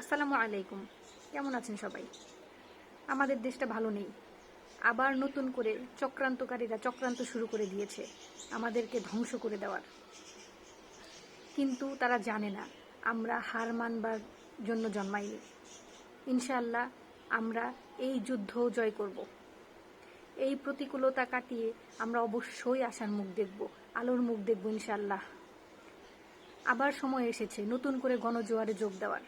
আসসালামু আলাইকুম। কেমন আছেন সবাই? আমাদের দেশটা ভালো নেই। আবার নতুন করে চক্রান্তকারীরা চক্রান্ত শুরু করে দিয়েছে আমাদেরকে ধ্বংস করে দেওয়ার। কিন্তু তারা জানে না আমরা হার মানবার জন্য জন্মাইনি। ইনশাআল্লাহ আমরা এই যুদ্ধ জয় করব। এই প্রতিকূলতা কাটিয়ে আমরা অবশ্যই আশার মুখ দেখব, আলোর মুখ দেখব ইনশাআল্লাহ। আবার সময় এসেছে নতুন করে গণজোয়ারে যোগ দেওয়ার।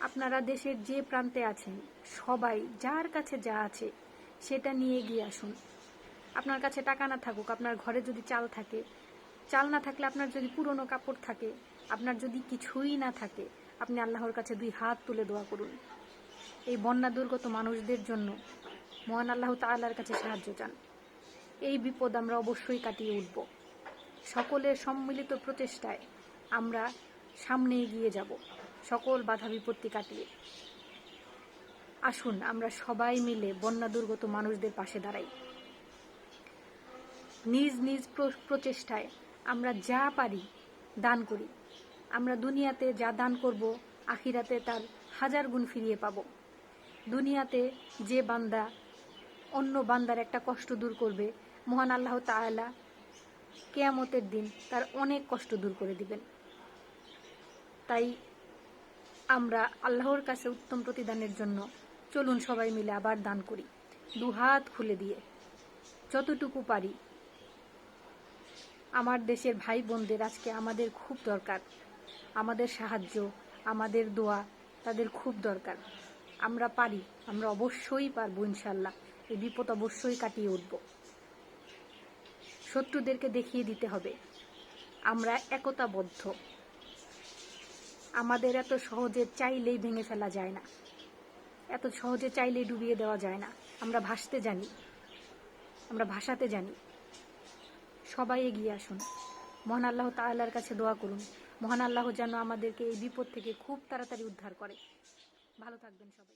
আপনারা দেশের যে প্রান্তে আছেন সবাই যার কাছে যা আছে সেটা নিয়ে এগিয়ে আসুন। আপনার কাছে টাকা না থাকুক, আপনার ঘরে যদি চাল থাকে, চাল না থাকলে আপনার যদি পুরনো কাপড় থাকে, আপনার যদি কিছুই না থাকে, আপনি আল্লাহর কাছে 2 হাত তুলে দোয়া করুন। এই বন্যা দুর্গত মানুষদের জন্য মহান আল্লাহ তাআলার কাছে সাহায্য চান। এই বিপদ আমরা অবশ্যই কাটিয়ে উঠব। সকলের সম্মিলিত প্রচেষ্টায় আমরা সামনে এগিয়ে যাব, সকল বাধা বিপত্তি কাটিয়ে। আসুন আমরা সবাই মিলে বন্যা দুর্গত মানুষদের পাশে দাঁড়াই। নিজ নিজ প্রচেষ্টায় আমরা যা পারি দান করি। আমরা দুনিয়াতে যা দান করব আখিরাতে তার 1000 গুণ ফিরিয়ে পাব। দুনিয়াতে যে বান্দা অন্য বান্দার একটা কষ্ট দূর করবে, মহান আল্লাহ তাআলা কিয়ামতের দিন তার অনেক কষ্ট দূর করে দিবেন। তাই আমরা আল্লাহর কাছে উত্তম প্রতিদানের জন্য চলুন সবাই মিলে আবার দান করি, 2 হাত খুলে দিয়ে যতটুকু পারি। আমার দেশের ভাই বোনদের আজকে আমাদের খুব দরকার, আমাদের সাহায্য, আমাদের দোয়া তাদের খুব দরকার। আমরা পারি, আমরা অবশ্যই পারবো ইনশাল্লাহ। এই বিপদ অবশ্যই কাটিয়ে উঠব। শত্রুদেরকে দেখিয়ে দিতে হবে আমরা একতাবদ্ধ। আমাদের এত সহজে চাইলেই ভেঙে ফেলা যায় না, এত সহজে চাইলেই ডুবিয়ে দেওয়া যায় না। আমরা ভাসতে জানি, আমরা ভাসাতে জানি। সবাই এগিয়ে আসুন, মহান আল্লাহ তাআলার কাছে দোয়া করুন। মহান আল্লাহ যেন আমাদেরকে এই বিপদ থেকে খুব তাড়াতাড়ি উদ্ধার করে। ভালো থাকবেন সবাই।